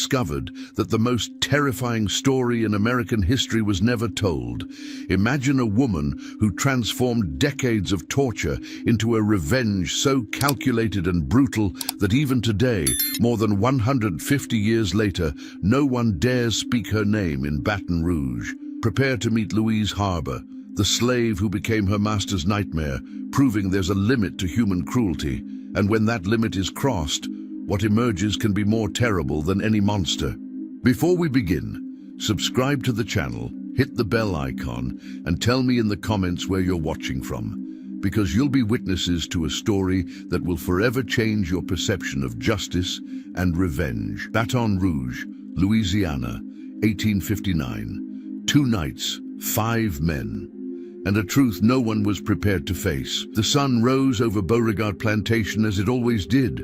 discovered that the most terrifying story in American history was never told. Imagine a woman who transformed decades of torture into a revenge so calculated and brutal that even today, more than 150 years later, no one dares speak her name in Baton Rouge. Prepare to meet Louise Harbour, the slave who became her master's nightmare, proving there's a limit to human cruelty, and when that limit is crossed, what emerges can be more terrible than any monster. Before we begin, subscribe to the channel, hit the bell icon, and tell me in the comments where you're watching from, because you'll be witnesses to a story that will forever change your perception of justice and revenge. Baton Rouge, Louisiana, 1859. 2 nights, 5 men, and a truth no one was prepared to face. The sun rose over Beauregard Plantation as it always did,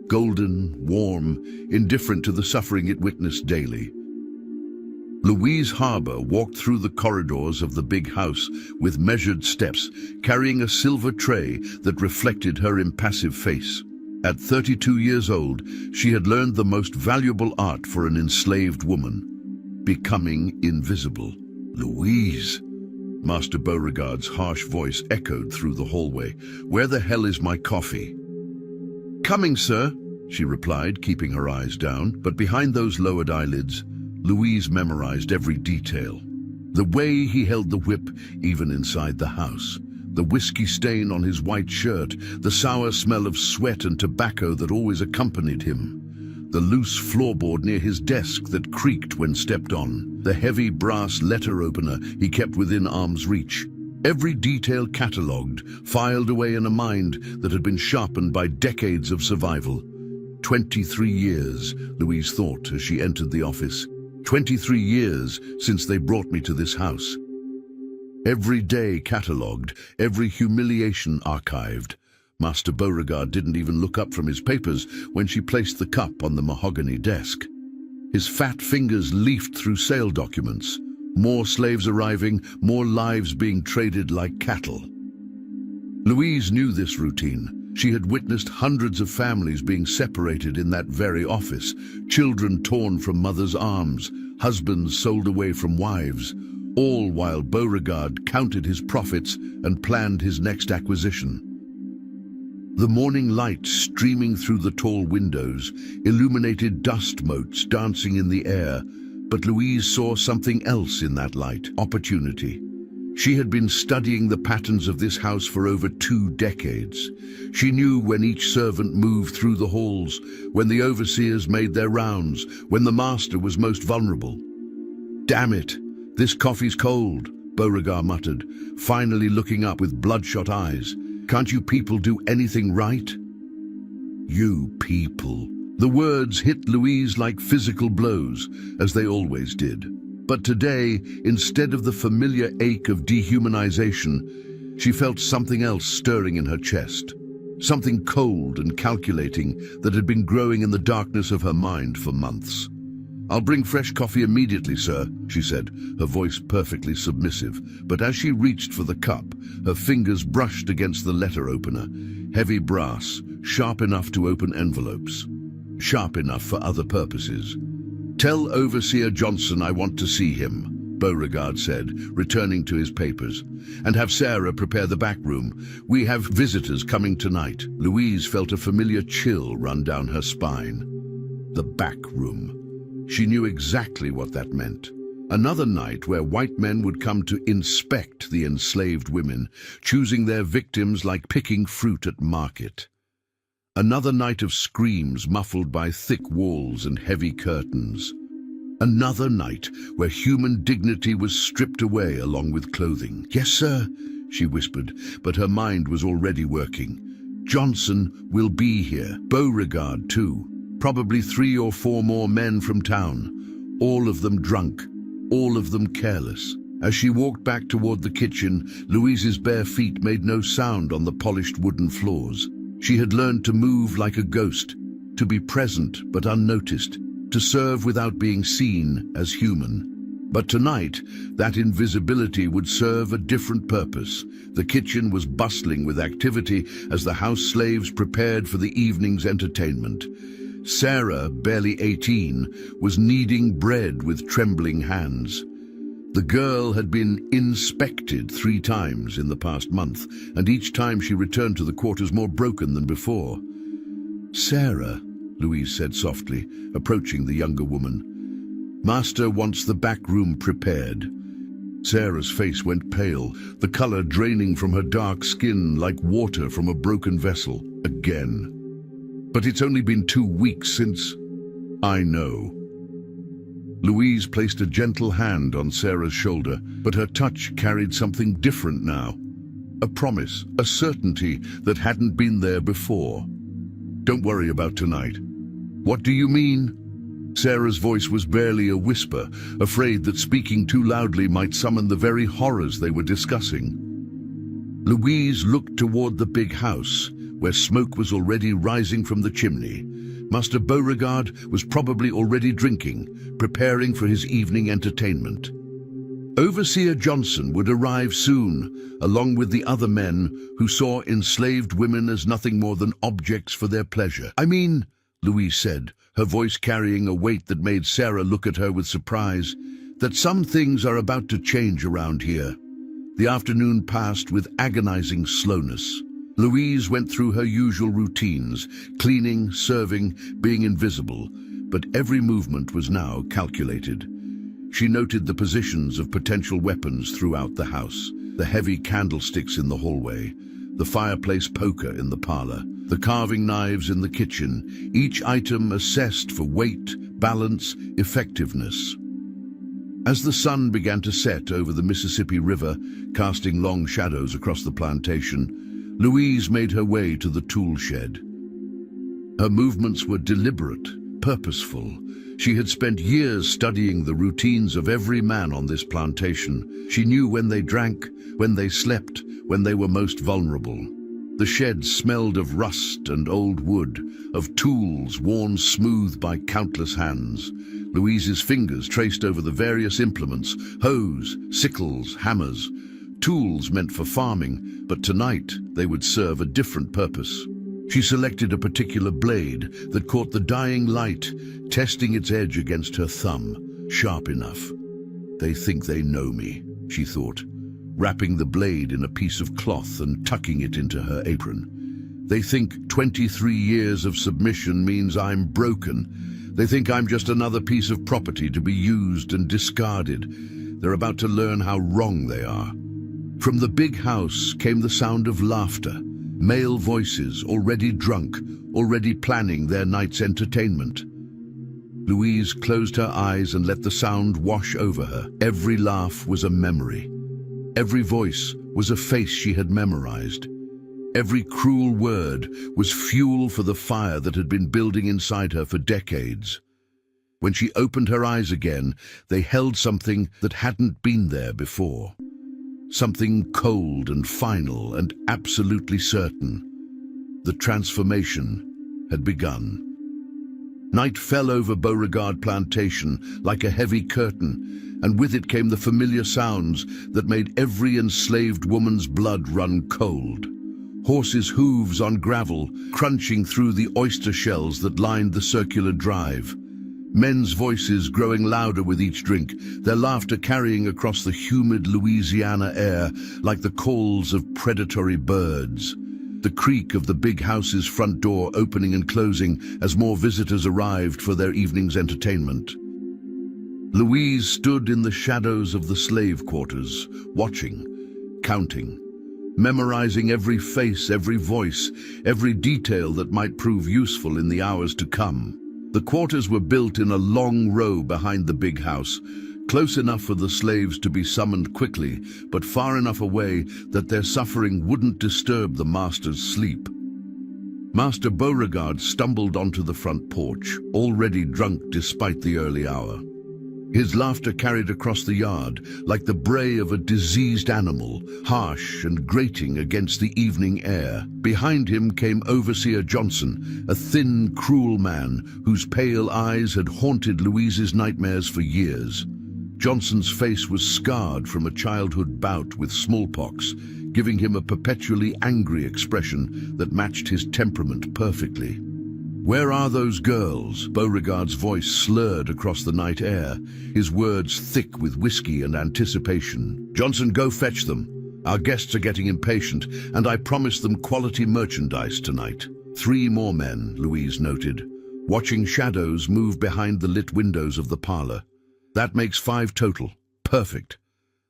golden, warm, indifferent to the suffering it witnessed daily. Louise Harbour walked through the corridors of the big house with measured steps, carrying a silver tray that reflected her impassive face. At 32 years old, she had learned the most valuable art for an enslaved woman: becoming invisible. "Louise!" Master Beauregard's harsh voice echoed through the hallway. "Where the hell is my coffee?" "Coming, sir," she replied, keeping her eyes down. But behind those lowered eyelids, Louise memorized every detail. The way he held the whip, even inside the house. The whiskey stain on his white shirt, the sour smell of sweat and tobacco that always accompanied him. The loose floorboard near his desk that creaked when stepped on. The heavy brass letter opener he kept within arm's reach. Every detail catalogued, filed away in a mind that had been sharpened by decades of survival. 23 years, Louise thought as she entered the office. 23 years since they brought me to this house. Every day catalogued, every humiliation archived. Master Beauregard didn't even look up from his papers when she placed the cup on the mahogany desk. His fat fingers leafed through sale documents. More slaves arriving, more lives being traded like cattle. Louise knew this routine. She had witnessed hundreds of families being separated in that very office, children torn from mothers' arms, husbands sold away from wives, all while Beauregard counted his profits and planned his next acquisition. The morning light streaming through the tall windows illuminated dust motes dancing in the air, but Louise saw something else in that light: opportunity. She had been studying the patterns of this house for over 2 decades. She knew when each servant moved through the halls, when the overseers made their rounds, when the master was most vulnerable. "Damn it, this coffee's cold," Beauregard muttered, finally looking up with bloodshot eyes. "Can't you people do anything right?" "You people." The words hit Louise like physical blows, as they always did. But today, instead of the familiar ache of dehumanization, she felt something else stirring in her chest. Something cold and calculating that had been growing in the darkness of her mind for months. "I'll bring fresh coffee immediately, sir," she said, her voice perfectly submissive. But as she reached for the cup, her fingers brushed against the letter opener. Heavy brass, sharp enough to open envelopes. Sharp enough for other purposes. "Tell Overseer Johnson I want to see him," Beauregard said, returning to his papers. "And have Sarah prepare the back room. We have visitors coming tonight." Louise felt a familiar chill run down her spine. The back room. She knew exactly what that meant. Another night where white men would come to inspect the enslaved women, choosing their victims like picking fruit at market. Another night of screams muffled by thick walls and heavy curtains. Another night where human dignity was stripped away along with clothing. "Yes, sir," she whispered, but her mind was already working. "Johnson will be here. Beauregard, too. Probably 3 or 4 more men from town. All of them drunk, all of them careless." As she walked back toward the kitchen, Louise's bare feet made no sound on the polished wooden floors. She had learned to move like a ghost, to be present but unnoticed, to serve without being seen as human. But tonight, that invisibility would serve a different purpose. The kitchen was bustling with activity as the house slaves prepared for the evening's entertainment. Sarah, barely 18, was kneading bread with trembling hands. The girl had been inspected 3 times in the past month, and each time she returned to the quarters more broken than before. "Sarah," Louise said softly, approaching the younger woman. "Master wants the back room prepared." Sarah's face went pale, the color draining from her dark skin like water from a broken vessel. Again. "But it's only been 2 weeks since—" "I know." Louise placed a gentle hand on Sarah's shoulder, but her touch carried something different now. A promise, a certainty that hadn't been there before. "Don't worry about tonight." "What do you mean?" Sarah's voice was barely a whisper, afraid that speaking too loudly might summon the very horrors they were discussing. Louise looked toward the big house, where smoke was already rising from the chimney. Master Beauregard was probably already drinking, preparing for his evening entertainment. Overseer Johnson would arrive soon, along with the other men who saw enslaved women as nothing more than objects for their pleasure. "I mean," Louise said, her voice carrying a weight that made Sarah look at her with surprise, "that some things are about to change around here." The afternoon passed with agonizing slowness. Louise went through her usual routines, cleaning, serving, being invisible, but every movement was now calculated. She noted the positions of potential weapons throughout the house, the heavy candlesticks in the hallway, the fireplace poker in the parlor, the carving knives in the kitchen, each item assessed for weight, balance, effectiveness. As the sun began to set over the Mississippi River, casting long shadows across the plantation, Louise made her way to the tool shed. Her movements were deliberate, purposeful. She had spent years studying the routines of every man on this plantation. She knew when they drank, when they slept, when they were most vulnerable. The shed smelled of rust and old wood, of tools worn smooth by countless hands. Louise's fingers traced over the various implements, hoes, sickles, hammers. Tools meant for farming, but tonight they would serve a different purpose. She selected a particular blade that caught the dying light, testing its edge against her thumb, sharp enough. "They think they know me," she thought, wrapping the blade in a piece of cloth and tucking it into her apron. "They think 23 years of submission means I'm broken. They think I'm just another piece of property to be used and discarded. They're about to learn how wrong they are." From the big house came the sound of laughter, male voices already drunk, already planning their night's entertainment. Louise closed her eyes and let the sound wash over her. Every laugh was a memory. Every voice was a face she had memorized. Every cruel word was fuel for the fire that had been building inside her for decades. When she opened her eyes again, they held something that hadn't been there before. Something cold and final and absolutely certain. The transformation had begun. Night fell over Beauregard Plantation like a heavy curtain, and with it came the familiar sounds that made every enslaved woman's blood run cold. Horses' hooves on gravel, crunching through the oyster shells that lined the circular drive. Men's voices growing louder with each drink, their laughter carrying across the humid Louisiana air like the calls of predatory birds. The creak of the big house's front door opening and closing as more visitors arrived for their evening's entertainment. Louise stood in the shadows of the slave quarters, watching, counting, memorizing every face, every voice, every detail that might prove useful in the hours to come. The quarters were built in a long row behind the big house, close enough for the slaves to be summoned quickly, but far enough away that their suffering wouldn't disturb the master's sleep. Master Beauregard stumbled onto the front porch, already drunk despite the early hour. His laughter carried across the yard like the bray of a diseased animal, harsh and grating against the evening air. Behind him came Overseer Johnson, a thin, cruel man whose pale eyes had haunted Louise's nightmares for years. Johnson's face was scarred from a childhood bout with smallpox, giving him a perpetually angry expression that matched his temperament perfectly. "Where are those girls?" Beauregard's voice slurred across the night air, his words thick with whiskey and anticipation. "Johnson, go fetch them. Our guests are getting impatient, and I promised them quality merchandise tonight." 3 more men, Louise noted, watching shadows move behind the lit windows of the parlor. "That makes 5 total. Perfect."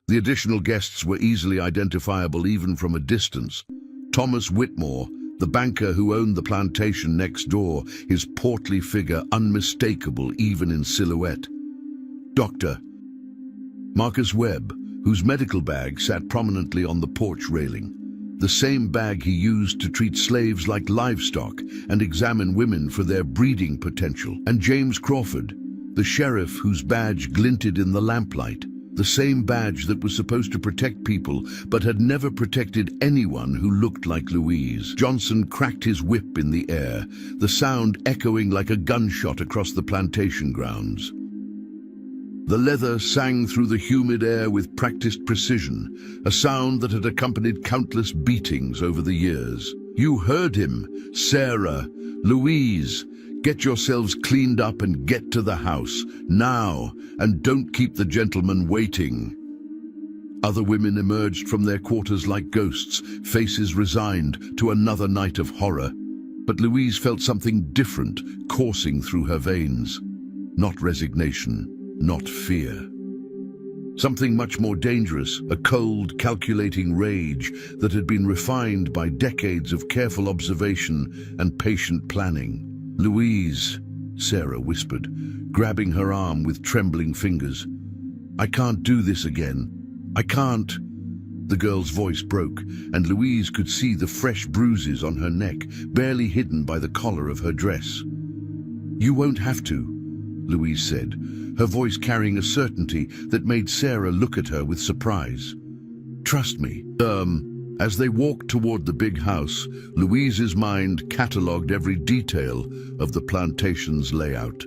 The additional guests were easily identifiable even from a distance. Thomas Whitmore, the banker who owned the plantation next door, his portly figure unmistakable even in silhouette. Dr. Marcus Webb, whose medical bag sat prominently on the porch railing, the same bag he used to treat slaves like livestock and examine women for their breeding potential. And James Crawford, the sheriff whose badge glinted in the lamplight, the same badge that was supposed to protect people but had never protected anyone who looked like Louise. Johnson cracked his whip in the air, the sound echoing like a gunshot across the plantation grounds. The leather sang through the humid air with practiced precision, a sound that had accompanied countless beatings over the years. "You heard him, Sarah, Louise. Get yourselves cleaned up and get to the house, now, and don't keep the gentleman waiting." Other women emerged from their quarters like ghosts, faces resigned to another night of horror. But Louise felt something different coursing through her veins. Not resignation, not fear. Something much more dangerous, a cold, calculating rage that had been refined by decades of careful observation and patient planning. "Louise," Sarah whispered, grabbing her arm with trembling fingers. "I can't do this again. I can't." The girl's voice broke, and Louise could see the fresh bruises on her neck, barely hidden by the collar of her dress. "You won't have to," Louise said, her voice carrying a certainty that made Sarah look at her with surprise. "Trust me." As they walked toward the big house, Louise's mind catalogued every detail of the plantation's layout.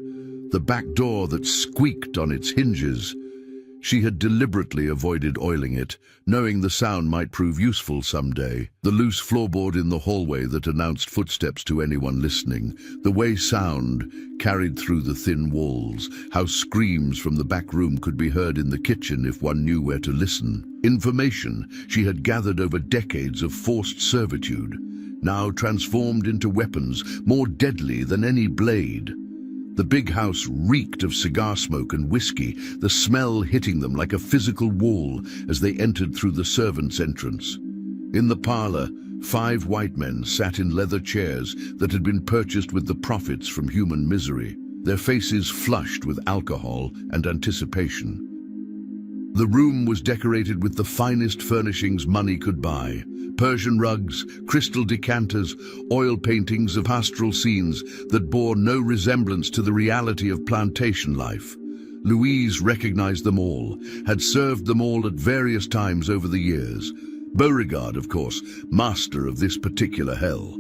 The back door that squeaked on its hinges. She had deliberately avoided oiling it, knowing the sound might prove useful someday. The loose floorboard in the hallway that announced footsteps to anyone listening. The way sound carried through the thin walls. How screams from the back room could be heard in the kitchen if one knew where to listen. Information she had gathered over decades of forced servitude, now transformed into weapons more deadly than any blade. The big house reeked of cigar smoke and whiskey, the smell hitting them like a physical wall as they entered through the servants' entrance. In the parlor, 5 white men sat in leather chairs that had been purchased with the profits from human misery, their faces flushed with alcohol and anticipation. The room was decorated with the finest furnishings money could buy. Persian rugs, crystal decanters, oil paintings of pastoral scenes that bore no resemblance to the reality of plantation life. Louise recognized them all, had served them all at various times over the years. Beauregard, of course, master of this particular hell.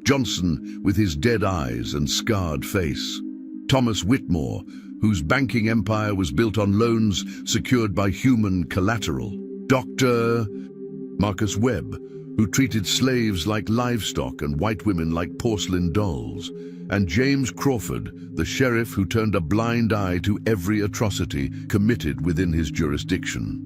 Johnson, with his dead eyes and scarred face. Thomas Whitmore, whose banking empire was built on loans secured by human collateral. Dr. Marcus Webb, who treated slaves like livestock and white women like porcelain dolls. And James Crawford, the sheriff who turned a blind eye to every atrocity committed within his jurisdiction.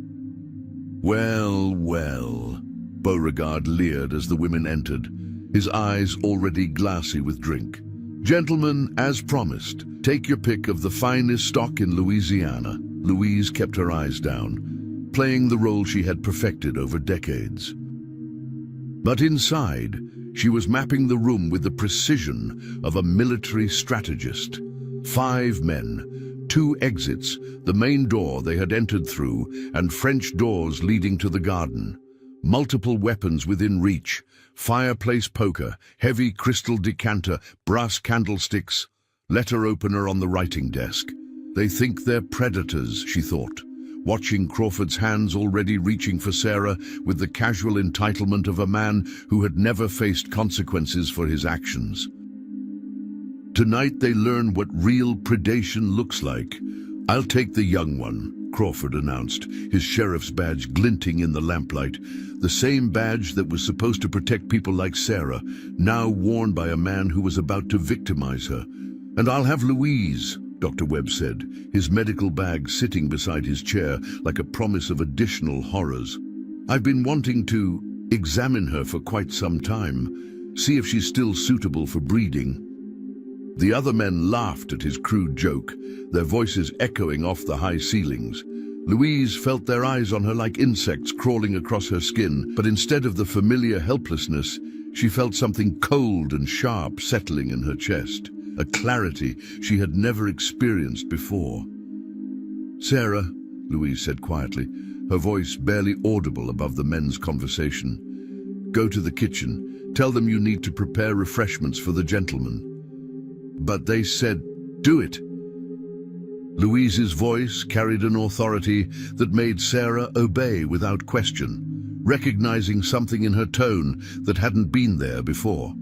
"Well, well," Beauregard leered as the women entered, his eyes already glassy with drink. "Gentlemen, as promised, take your pick of the finest stock in Louisiana." Louise kept her eyes down, playing the role she had perfected over decades. But inside, she was mapping the room with the precision of a military strategist. 5 men, 2 exits, the main door they had entered through, and French doors leading to the garden. Multiple weapons within reach, fireplace poker, heavy crystal decanter, brass candlesticks, letter opener on the writing desk. They think they're predators, she thought, watching Crawford's hands already reaching for Sarah with the casual entitlement of a man who had never faced consequences for his actions. Tonight they learn what real predation looks like. "I'll take the young one," Crawford announced, his sheriff's badge glinting in the lamplight. The same badge that was supposed to protect people like Sarah, now worn by a man who was about to victimize her. "And I'll have Louise," Dr. Webb said, his medical bag sitting beside his chair like a promise of additional horrors. "I've been wanting to examine her for quite some time, see if she's still suitable for breeding." The other men laughed at his crude joke, their voices echoing off the high ceilings. Louise felt their eyes on her like insects crawling across her skin, but instead of the familiar helplessness, she felt something cold and sharp settling in her chest, a clarity she had never experienced before. "Sarah," Louise said quietly, her voice barely audible above the men's conversation, "go to the kitchen. Tell them you need to prepare refreshments for the gentlemen." But they said, "Do it." Louise's voice carried an authority that made Sarah obey without question, recognizing something in her tone that hadn't been there before.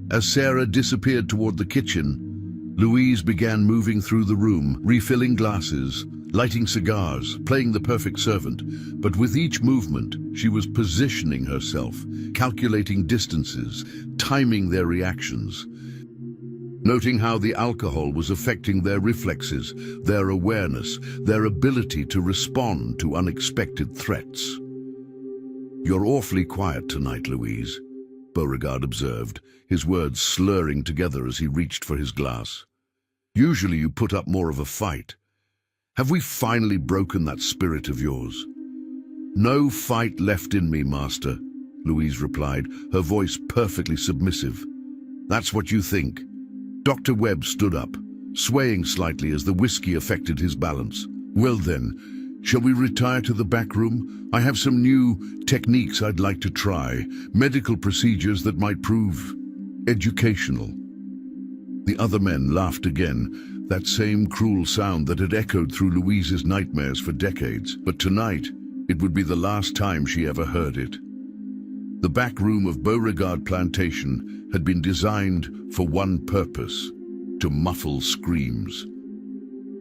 As Sarah disappeared toward the kitchen, Louise began moving through the room, refilling glasses, lighting cigars, playing the perfect servant. But with each movement, she was positioning herself, calculating distances, timing their reactions, noting how the alcohol was affecting their reflexes, their awareness, their ability to respond to unexpected threats. "You're awfully quiet tonight, Louise," Beauregard observed, his words slurring together as he reached for his glass. "Usually you put up more of a fight. Have we finally broken that spirit of yours?" "No fight left in me, Master," Louise replied, her voice perfectly submissive. "That's what you think." Dr. Webb stood up, swaying slightly as the whiskey affected his balance. "Well then, shall we retire to the back room? I have some new techniques I'd like to try, medical procedures that might prove educational." The other men laughed again, that same cruel sound that had echoed through Louise's nightmares for decades. But tonight, it would be the last time she ever heard it. The back room of Beauregard Plantation had been designed for one purpose: to muffle screams.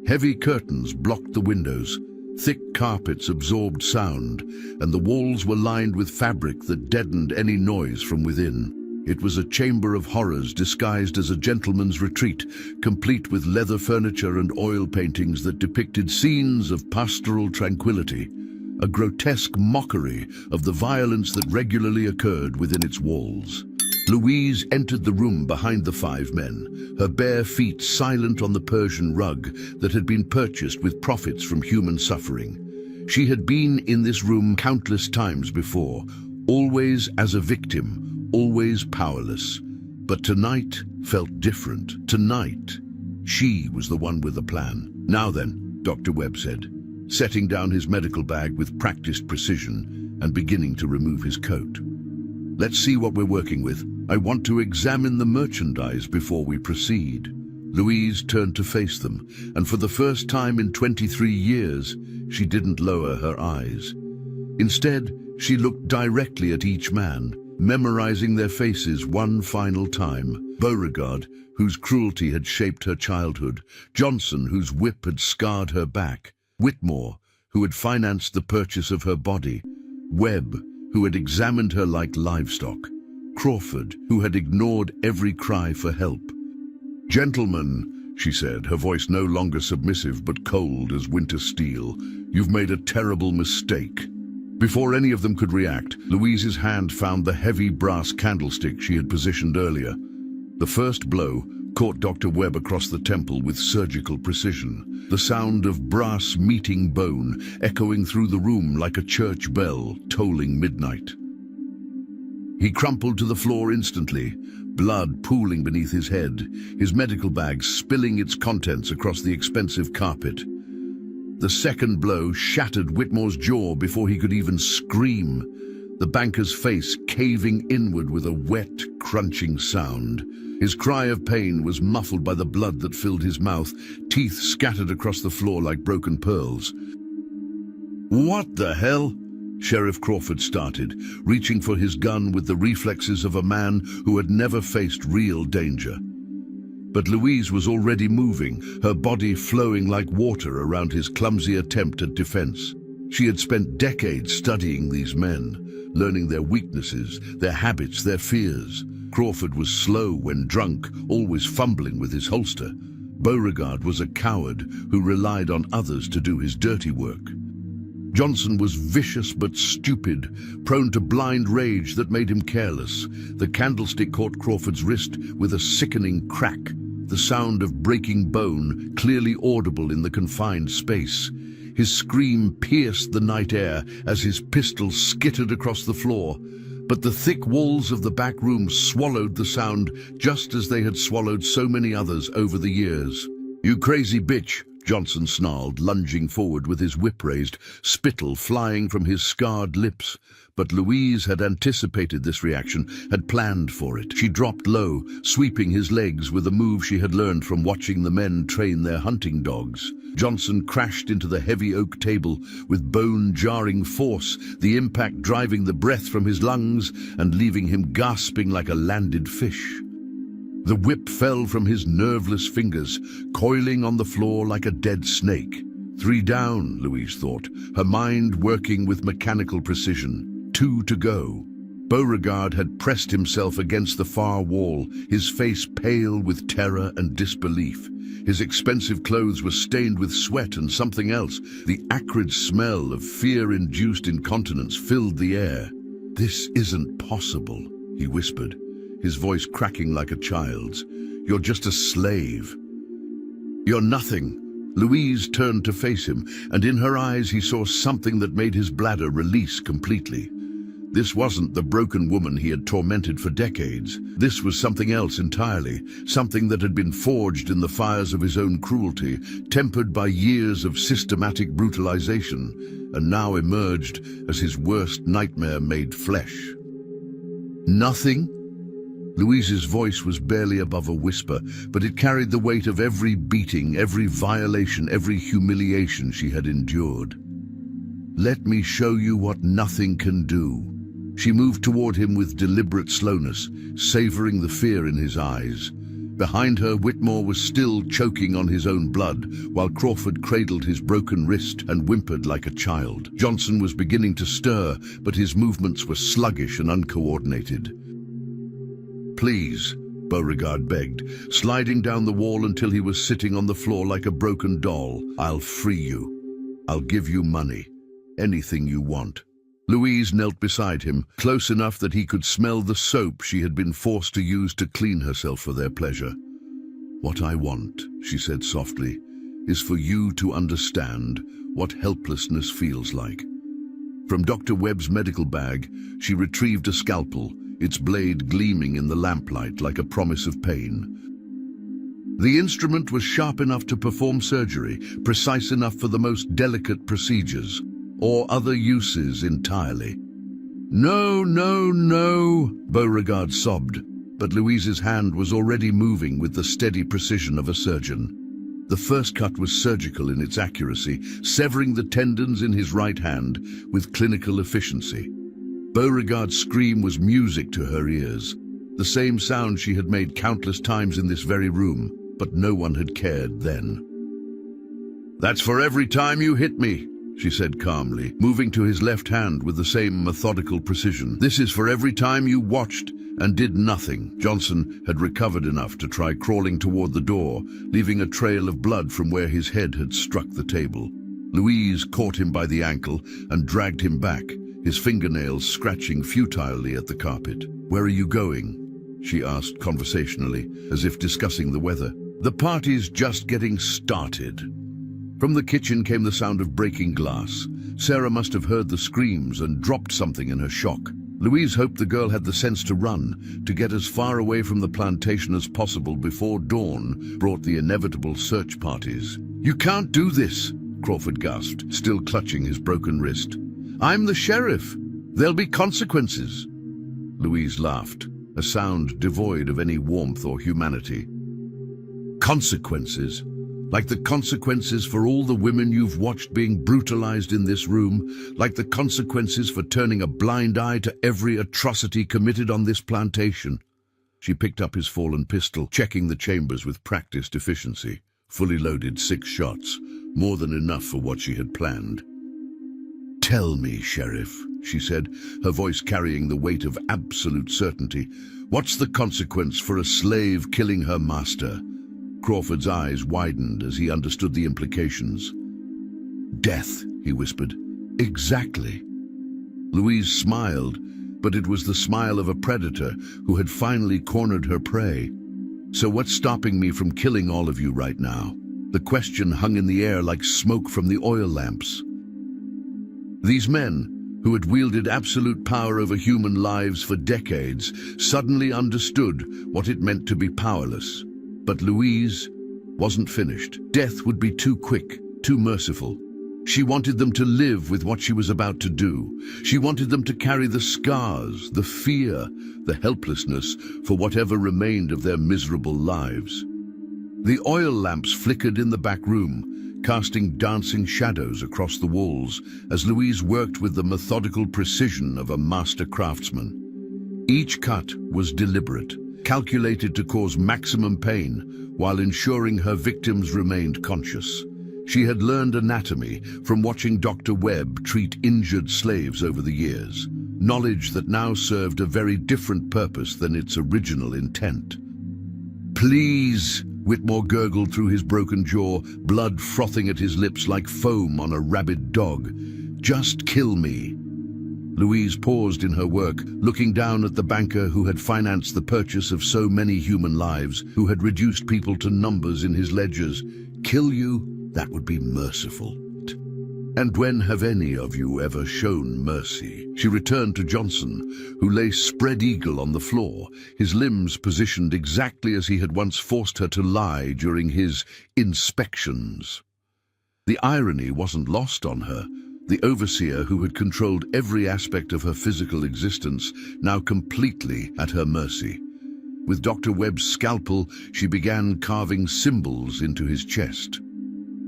Heavy curtains blocked the windows, thick carpets absorbed sound, and the walls were lined with fabric that deadened any noise from within. It was a chamber of horrors disguised as a gentleman's retreat, complete with leather furniture and oil paintings that depicted scenes of pastoral tranquility, a grotesque mockery of the violence that regularly occurred within its walls. Louise entered the room behind the five men, her bare feet silent on the Persian rug that had been purchased with profits from human suffering. She had been in this room countless times before, always as a victim, always powerless. But tonight felt different. Tonight, she was the one with a plan. "Now then," Dr. Webb said, setting down his medical bag with practiced precision and beginning to remove his coat. "Let's see what we're working with. I want to examine the merchandise before we proceed." Louise turned to face them, and for the first time in 23 years, she didn't lower her eyes. Instead, she looked directly at each man, memorizing their faces one final time. Beauregard, whose cruelty had shaped her childhood; Johnson, whose whip had scarred her back; Whitmore, who had financed the purchase of her body; Webb, who had examined her like livestock; Crawford, who had ignored every cry for help. "Gentlemen," she said, her voice no longer submissive but cold as winter steel, "you've made a terrible mistake." Before any of them could react, Louise's hand found the heavy brass candlestick she had positioned earlier. The first blow caught Dr. Webb across the temple with surgical precision, the sound of brass meeting bone echoing through the room like a church bell tolling midnight. He crumpled to the floor instantly, blood pooling beneath his head, his medical bag spilling its contents across the expensive carpet. The second blow shattered Whitmore's jaw before he could even scream, the banker's face caving inward with a wet, crunching sound. His cry of pain was muffled by the blood that filled his mouth, teeth scattered across the floor like broken pearls. "What the hell?" Sheriff Crawford started, reaching for his gun with the reflexes of a man who had never faced real danger. But Louise was already moving, her body flowing like water around his clumsy attempt at defense. She had spent decades studying these men, learning their weaknesses, their habits, their fears. Crawford was slow when drunk, always fumbling with his holster. Beauregard was a coward who relied on others to do his dirty work. Johnson was vicious but stupid, prone to blind rage that made him careless. The candlestick caught Crawford's wrist with a sickening crack, the sound of breaking bone clearly audible in the confined space. His scream pierced the night air as his pistol skittered across the floor, but the thick walls of the back room swallowed the sound just as they had swallowed so many others over the years. "You crazy bitch," Johnson snarled, lunging forward with his whip raised, spittle flying from his scarred lips. But Louise had anticipated this reaction, had planned for it. She dropped low, sweeping his legs with a move she had learned from watching the men train their hunting dogs. Johnson crashed into the heavy oak table with bone-jarring force, the impact driving the breath from his lungs and leaving him gasping like a landed fish. The whip fell from his nerveless fingers, coiling on the floor like a dead snake. 3 down, Louise thought, her mind working with mechanical precision. 2 to go. Beauregard had pressed himself against the far wall, his face pale with terror and disbelief. His expensive clothes were stained with sweat and something else. The acrid smell of fear-induced incontinence filled the air. "This isn't possible," he whispered, his voice cracking like a child's. "You're just a slave. You're nothing." Louise turned to face him, and in her eyes he saw something that made his bladder release completely. This wasn't the broken woman he had tormented for decades. This was something else entirely, something that had been forged in the fires of his own cruelty, tempered by years of systematic brutalization, and now emerged as his worst nightmare made flesh. "Nothing?" Louise's voice was barely above a whisper, but it carried the weight of every beating, every violation, every humiliation she had endured. "Let me show you what nothing can do." She moved toward him with deliberate slowness, savoring the fear in his eyes. Behind her, Whitmore was still choking on his own blood, while Crawford cradled his broken wrist and whimpered like a child. Johnson was beginning to stir, but his movements were sluggish and uncoordinated. "Please," Beauregard begged, sliding down the wall until he was sitting on the floor like a broken doll. "I'll free you. I'll give you money. Anything you want." Louise knelt beside him, close enough that he could smell the soap she had been forced to use to clean herself for their pleasure. "What I want," she said softly, "is for you to understand what helplessness feels like." From Dr. Webb's medical bag, she retrieved a scalpel, its blade gleaming in the lamplight like a promise of pain. The instrument was sharp enough to perform surgery, precise enough for the most delicate procedures, or other uses entirely. "No, no, no," Beauregard sobbed, but Louise's hand was already moving with the steady precision of a surgeon. The first cut was surgical in its accuracy, severing the tendons in his right hand with clinical efficiency. Beauregard's scream was music to her ears, the same sound she had made countless times in this very room, but no one had cared then. "That's for every time you hit me," she said calmly, moving to his left hand with the same methodical precision. "This is for every time you watched and did nothing." Johnson had recovered enough to try crawling toward the door, leaving a trail of blood from where his head had struck the table. Louise caught him by the ankle and dragged him back, his fingernails scratching futilely at the carpet. "Where are you going?" she asked conversationally, as if discussing the weather. "The party's just getting started." From the kitchen came the sound of breaking glass. Sarah must have heard the screams and dropped something in her shock. Louise hoped the girl had the sense to run, to get as far away from the plantation as possible before dawn brought the inevitable search parties. "You can't do this," Crawford gasped, still clutching his broken wrist. "I'm the sheriff. There'll be consequences." Louise laughed, a sound devoid of any warmth or humanity. "Consequences? Like the consequences for all the women you've watched being brutalized in this room, like the consequences for turning a blind eye to every atrocity committed on this plantation." She picked up his fallen pistol, checking the chambers with practiced efficiency. Fully loaded, 6 shots, more than enough for what she had planned. "Tell me, Sheriff," she said, her voice carrying the weight of absolute certainty. "What's the consequence for a slave killing her master?" Crawford's eyes widened as he understood the implications. "Death," he whispered. "Exactly." Louise smiled, but it was the smile of a predator who had finally cornered her prey. "So what's stopping me from killing all of you right now?" The question hung in the air like smoke from the oil lamps. These men, who had wielded absolute power over human lives for decades, suddenly understood what it meant to be powerless. But Louise wasn't finished. Death would be too quick, too merciful. She wanted them to live with what she was about to do. She wanted them to carry the scars, the fear, the helplessness for whatever remained of their miserable lives. The oil lamps flickered in the back room, casting dancing shadows across the walls as Louise worked with the methodical precision of a master craftsman. Each cut was deliberate, calculated to cause maximum pain while ensuring her victims remained conscious. She had learned anatomy from watching Dr. Webb treat injured slaves over the years, knowledge that now served a very different purpose than its original intent. "Please," Whitmore gurgled through his broken jaw, blood frothing at his lips like foam on a rabid dog. "Just kill me." Louise paused in her work, looking down at the banker who had financed the purchase of so many human lives, who had reduced people to numbers in his ledgers. "Kill you? That would be merciful. And when have any of you ever shown mercy?" She returned to Johnson, who lay spread-eagle on the floor, his limbs positioned exactly as he had once forced her to lie during his inspections. The irony wasn't lost on her. The overseer who had controlled every aspect of her physical existence, now completely at her mercy. With Dr. Webb's scalpel, she began carving symbols into his chest.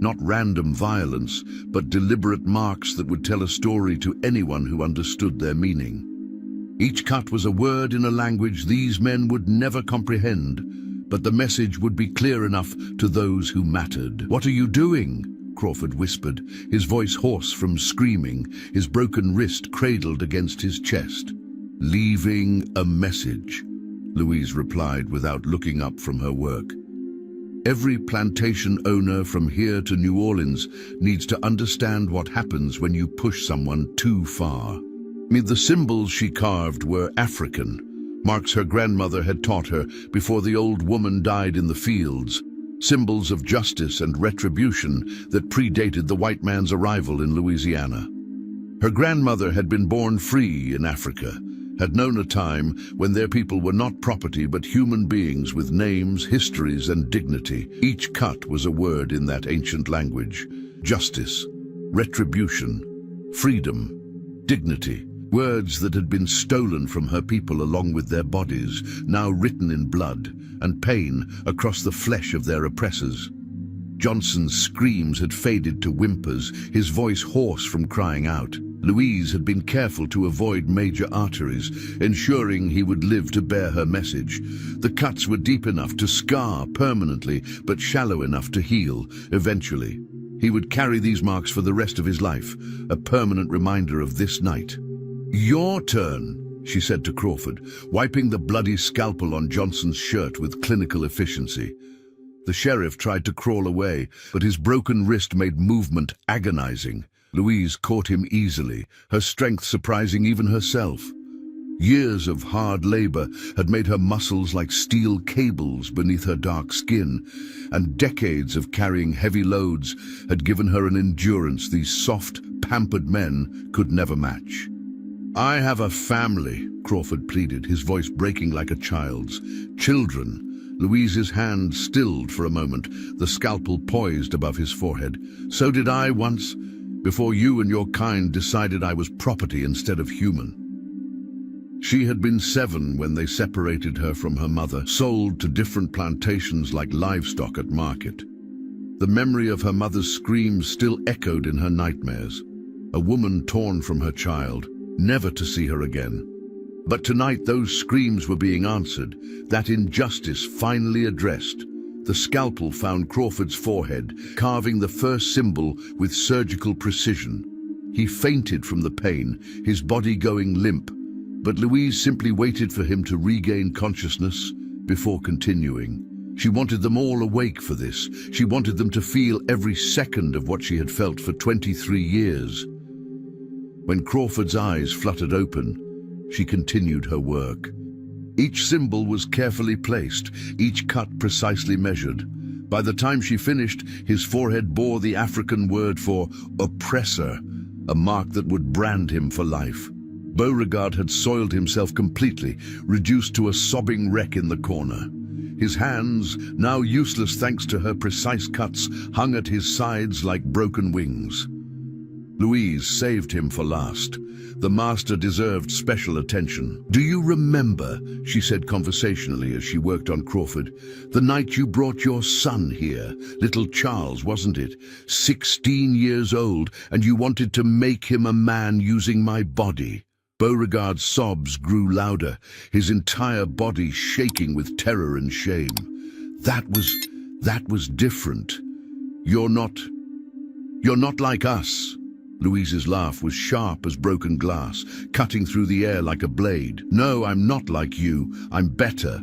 Not random violence, but deliberate marks that would tell a story to anyone who understood their meaning. Each cut was a word in a language these men would never comprehend, but the message would be clear enough to those who mattered. "What are you doing?" Crawford whispered, his voice hoarse from screaming, his broken wrist cradled against his chest. "Leaving a message," Louise replied without looking up from her work. "Every plantation owner from here to New Orleans needs to understand what happens when you push someone too far." The symbols she carved were African, marks her grandmother had taught her before the old woman died in the fields, symbols of justice and retribution that predated the white man's arrival in Louisiana. Her grandmother had been born free in Africa, had known a time when their people were not property but human beings with names, histories, and dignity. Each cut was a word in that ancient language. Justice, retribution, freedom, dignity. Words that had been stolen from her people along with their bodies, now written in blood, and pain across the flesh of their oppressors. Johnson's screams had faded to whimpers, his voice hoarse from crying out. Louise had been careful to avoid major arteries, ensuring he would live to bear her message. The cuts were deep enough to scar permanently, but shallow enough to heal, eventually. He would carry these marks for the rest of his life, a permanent reminder of this night. "Your turn," she said to Crawford, wiping the bloody scalpel on Johnson's shirt with clinical efficiency. The sheriff tried to crawl away, but his broken wrist made movement agonizing. Louise caught him easily, her strength surprising even herself. Years of hard labor had made her muscles like steel cables beneath her dark skin, and decades of carrying heavy loads had given her an endurance these soft, pampered men could never match. "I have a family," Crawford pleaded, his voice breaking like a child's. "Children." Louise's hand stilled for a moment, the scalpel poised above his forehead. "So did I once, before you and your kind decided I was property instead of human." She had been 7 when they separated her from her mother, sold to different plantations like livestock at market. The memory of her mother's screams still echoed in her nightmares. A woman torn from her child, never to see her again. But tonight those screams were being answered, that injustice finally addressed. The scalpel found Crawford's forehead, carving the first symbol with surgical precision. He fainted from the pain, his body going limp, but Louise simply waited for him to regain consciousness before continuing. She wanted them all awake for this. She wanted them to feel every second of what she had felt for 23 years. When Crawford's eyes fluttered open, she continued her work. Each symbol was carefully placed, each cut precisely measured. By the time she finished, his forehead bore the African word for oppressor, a mark that would brand him for life. Beauregard had soiled himself completely, reduced to a sobbing wreck in the corner. His hands, now useless thanks to her precise cuts, hung at his sides like broken wings. Louise saved him for last. The master deserved special attention. "Do you remember," she said conversationally as she worked on Crawford, "the night you brought your son here, little Charles, wasn't it? 16 years old, and you wanted to make him a man using my body." Beauregard's sobs grew louder, his entire body shaking with terror and shame. That was different. You're not like us." Louise's laugh was sharp as broken glass, cutting through the air like a blade. "No, I'm not like you. I'm better.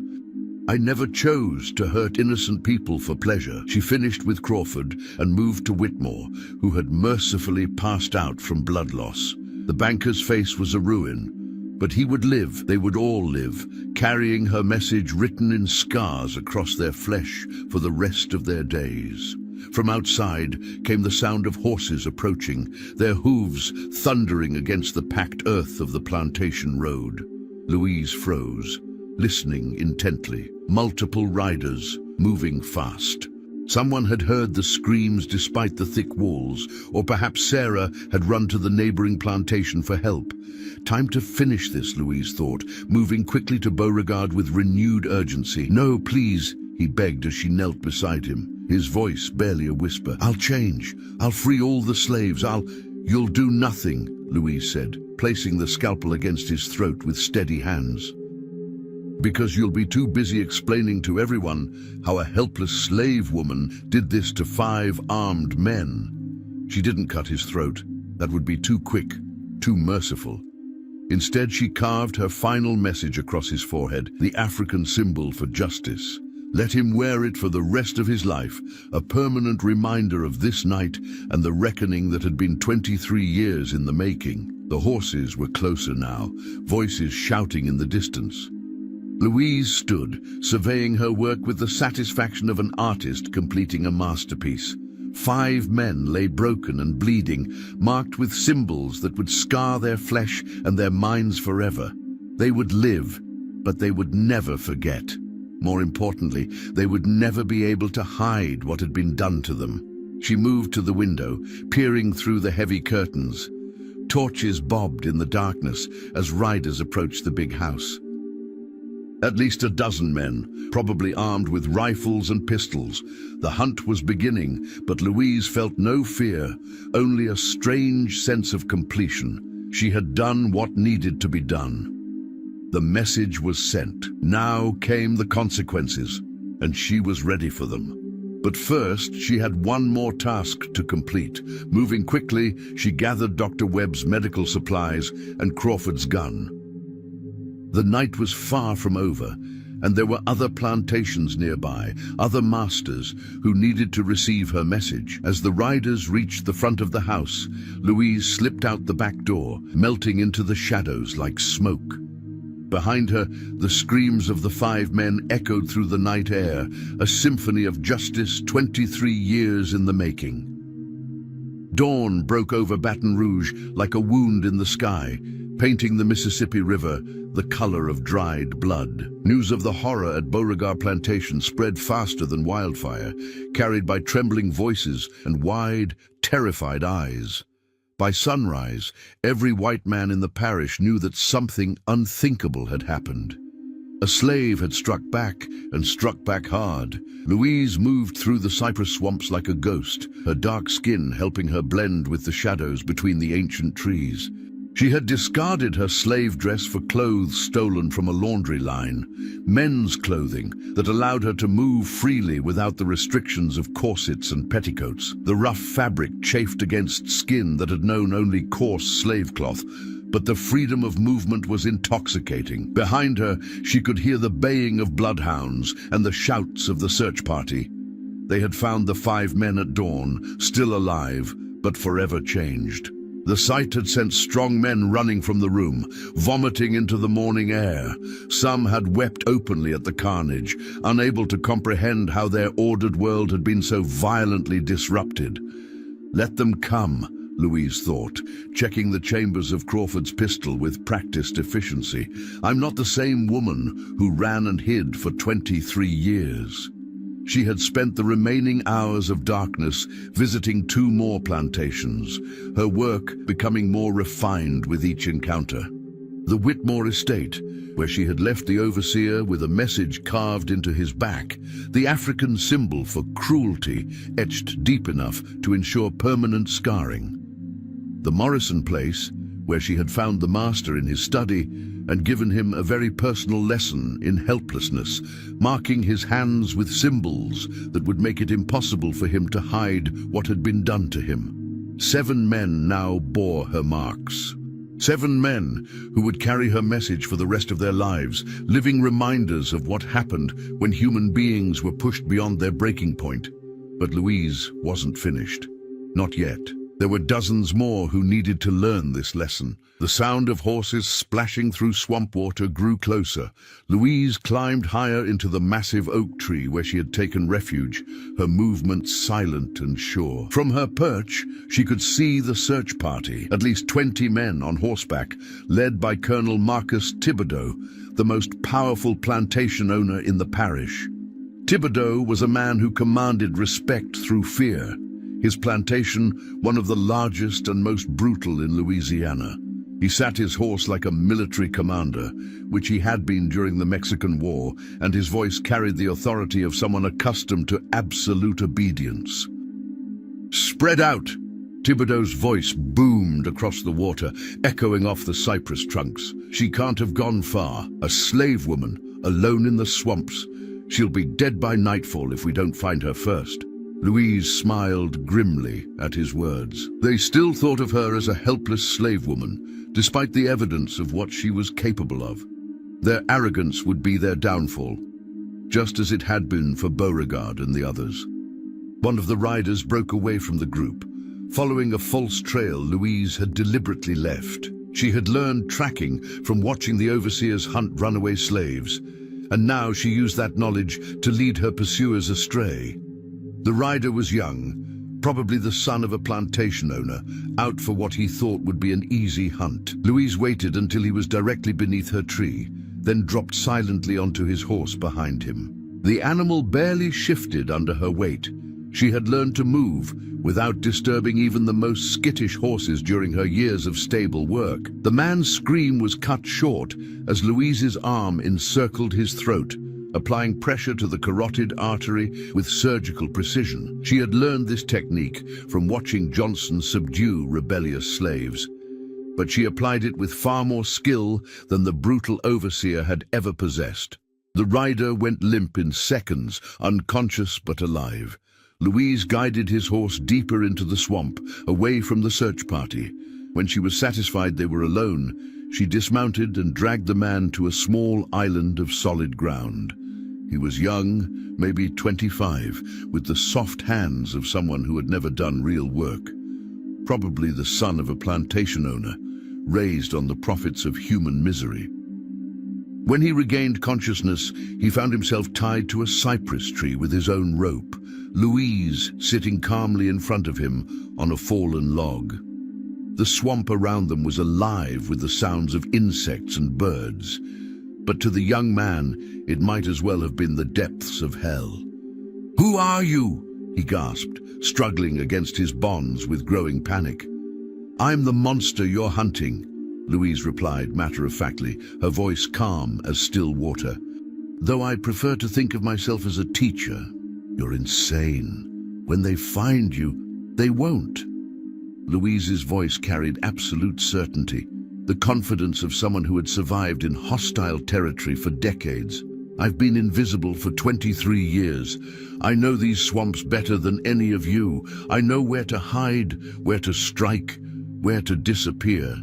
I never chose to hurt innocent people for pleasure." She finished with Crawford and moved to Whitmore, who had mercifully passed out from blood loss. The banker's face was a ruin, but he would live, they would all live, carrying her message written in scars across their flesh for the rest of their days. From outside came the sound of horses approaching, their hooves thundering against the packed earth of the plantation road. Louise froze, listening intently. Multiple riders, moving fast. Someone had heard the screams despite the thick walls, or perhaps Sarah had run to the neighboring plantation for help. Time to finish this, Louise thought, moving quickly to Beauregard with renewed urgency. "No, please," he begged as she knelt beside him, his voice barely a whisper. "I'll change. I'll free all the slaves. You'll do nothing," Louise said, placing the scalpel against his throat with steady hands. "Because you'll be too busy explaining to everyone how a helpless slave woman did this to 5 armed men." She didn't cut his throat. That would be too quick, too merciful. Instead, she carved her final message across his forehead, the African symbol for justice. Let him wear it for the rest of his life, a permanent reminder of this night and the reckoning that had been 23 years in the making. The horses were closer now, voices shouting in the distance. Louise stood, surveying her work with the satisfaction of an artist completing a masterpiece. 5 men lay broken and bleeding, marked with symbols that would scar their flesh and their minds forever. They would live, but they would never forget. More importantly, they would never be able to hide what had been done to them. She moved to the window, peering through the heavy curtains. Torches bobbed in the darkness as riders approached the big house. At least a dozen men, probably armed with rifles and pistols. The hunt was beginning, but Louise felt no fear, only a strange sense of completion. She had done what needed to be done. The message was sent. Now came the consequences, and she was ready for them. But first, she had one more task to complete. Moving quickly, she gathered Dr. Webb's medical supplies and Crawford's gun. The night was far from over, and there were other plantations nearby, other masters who needed to receive her message. As the riders reached the front of the house, Louise slipped out the back door, melting into the shadows like smoke. Behind her, the screams of the 5 men echoed through the night air, a symphony of justice 23 years in the making. Dawn broke over Baton Rouge like a wound in the sky, painting the Mississippi River the color of dried blood. News of the horror at Beauregard Plantation spread faster than wildfire, carried by trembling voices and wide, terrified eyes. By sunrise, every white man in the parish knew that something unthinkable had happened. A slave had struck back, and struck back hard. Louise moved through the cypress swamps like a ghost, her dark skin helping her blend with the shadows between the ancient trees. She had discarded her slave dress for clothes stolen from a laundry line, men's clothing that allowed her to move freely without the restrictions of corsets and petticoats. The rough fabric chafed against skin that had known only coarse slave cloth, but the freedom of movement was intoxicating. Behind her, she could hear the baying of bloodhounds and the shouts of the search party. They had found the 5 men at dawn, still alive, but forever changed. The sight had sent strong men running from the room, vomiting into the morning air. Some had wept openly at the carnage, unable to comprehend how their ordered world had been so violently disrupted. Let them come, Louise thought, checking the chambers of Crawford's pistol with practiced efficiency. I'm not the same woman who ran and hid for 23 years. She had spent the remaining hours of darkness visiting 2 more plantations, her work becoming more refined with each encounter. The Whitmore estate, where she had left the overseer with a message carved into his back, the African symbol for cruelty etched deep enough to ensure permanent scarring. The Morrison place, where she had found the master in his study and given him a very personal lesson in helplessness, marking his hands with symbols that would make it impossible for him to hide what had been done to him. 7 men now bore her marks. 7 men who would carry her message for the rest of their lives, living reminders of what happened when human beings were pushed beyond their breaking point. But Louise wasn't finished. Not yet. There were dozens more who needed to learn this lesson. The sound of horses splashing through swamp water grew closer. Louise climbed higher into the massive oak tree where she had taken refuge, her movements silent and sure. From her perch, she could see the search party, at least 20 men on horseback, led by Colonel Marcus Thibodeau, the most powerful plantation owner in the parish. Thibodeau was a man who commanded respect through fear. His plantation, one of the largest and most brutal in Louisiana. He sat his horse like a military commander, which he had been during the Mexican War, and his voice carried the authority of someone accustomed to absolute obedience. "Spread out!" Thibodeau's voice boomed across the water, echoing off the cypress trunks. "She can't have gone far. A slave woman, alone in the swamps. She'll be dead by nightfall if we don't find her first." Louise smiled grimly at his words. They still thought of her as a helpless slave woman, despite the evidence of what she was capable of. Their arrogance would be their downfall, just as it had been for Beauregard and the others. One of the riders broke away from the group, following a false trail Louise had deliberately left. She had learned tracking from watching the overseers hunt runaway slaves, and now she used that knowledge to lead her pursuers astray. The rider was young, probably the son of a plantation owner, out for what he thought would be an easy hunt. Louise waited until he was directly beneath her tree, then dropped silently onto his horse behind him. The animal barely shifted under her weight. She had learned to move without disturbing even the most skittish horses during her years of stable work. The man's scream was cut short as Louise's arm encircled his throat, applying pressure to the carotid artery with surgical precision. She had learned this technique from watching Johnson subdue rebellious slaves, but she applied it with far more skill than the brutal overseer had ever possessed. The rider went limp in seconds, unconscious but alive. Louise guided his horse deeper into the swamp, away from the search party. When she was satisfied they were alone, she dismounted and dragged the man to a small island of solid ground. He was young, maybe 25, with the soft hands of someone who had never done real work. Probably the son of a plantation owner, raised on the profits of human misery. When he regained consciousness, he found himself tied to a cypress tree with his own rope, Louise sitting calmly in front of him on a fallen log. The swamp around them was alive with the sounds of insects and birds, but to the young man, it might as well have been the depths of hell. "Who are you?" he gasped, struggling against his bonds with growing panic. "I'm the monster you're hunting," Louise replied matter-of-factly, her voice calm as still water. "Though I prefer to think of myself as a teacher. You're insane. When they find you, they won't." Louise's voice carried absolute certainty. the confidence of someone who had survived in hostile territory for decades. "I've been invisible for 23 years. I know these swamps better than any of you. I know where to hide, where to strike, where to disappear."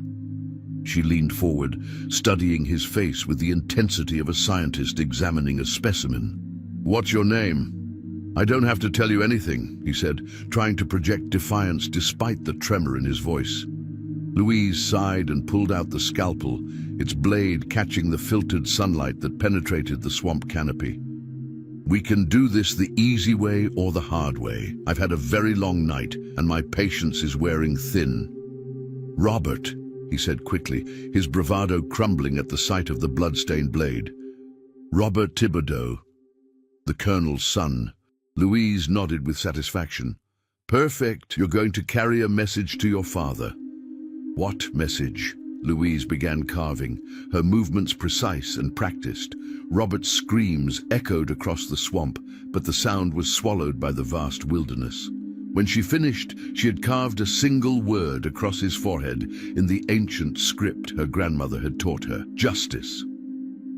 She leaned forward, studying his face with the intensity of a scientist examining a specimen. "What's your name?" "I don't have to tell you anything," he said, trying to project defiance despite the tremor in his voice. Louise sighed and pulled out the scalpel, its blade catching the filtered sunlight that penetrated the swamp canopy. "We can do this the easy way or the hard way. I've had a very long night, and my patience is wearing thin." "Robert," he said quickly, his bravado crumbling at the sight of the blood-stained blade. "Robert Thibodeau, the Colonel's son." Louise nodded with satisfaction. "Perfect. You're going to carry a message to your father." "What message?" Louise began carving, her movements precise and practiced. Robert's screams echoed across the swamp, but the sound was swallowed by the vast wilderness. When she finished, she had carved a single word across his forehead in the ancient script her grandmother had taught her: justice.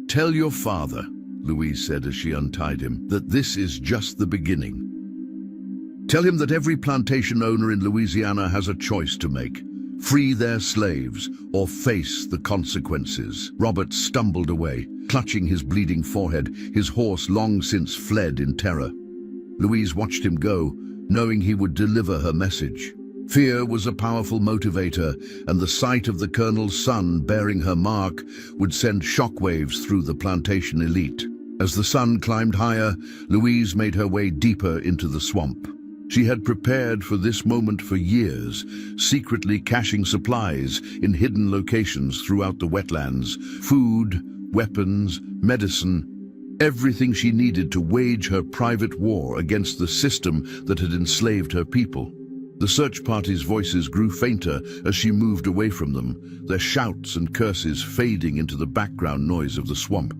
"Tell your father," Louise said as she untied him, "that this is just the beginning. Tell him that every plantation owner in Louisiana has a choice to make: free their slaves or face the consequences." Robert stumbled away, clutching his bleeding forehead, his horse long since fled in terror. Louise watched him go, knowing he would deliver her message. Fear was a powerful motivator, and the sight of the Colonel's son bearing her mark would send shockwaves through the plantation elite. As the sun climbed higher, Louise made her way deeper into the swamp. She had prepared for this moment for years, secretly caching supplies in hidden locations throughout the wetlands: food, weapons, medicine, everything she needed to wage her private war against the system that had enslaved her people. The search party's voices grew fainter as she moved away from them, their shouts and curses fading into the background noise of the swamp.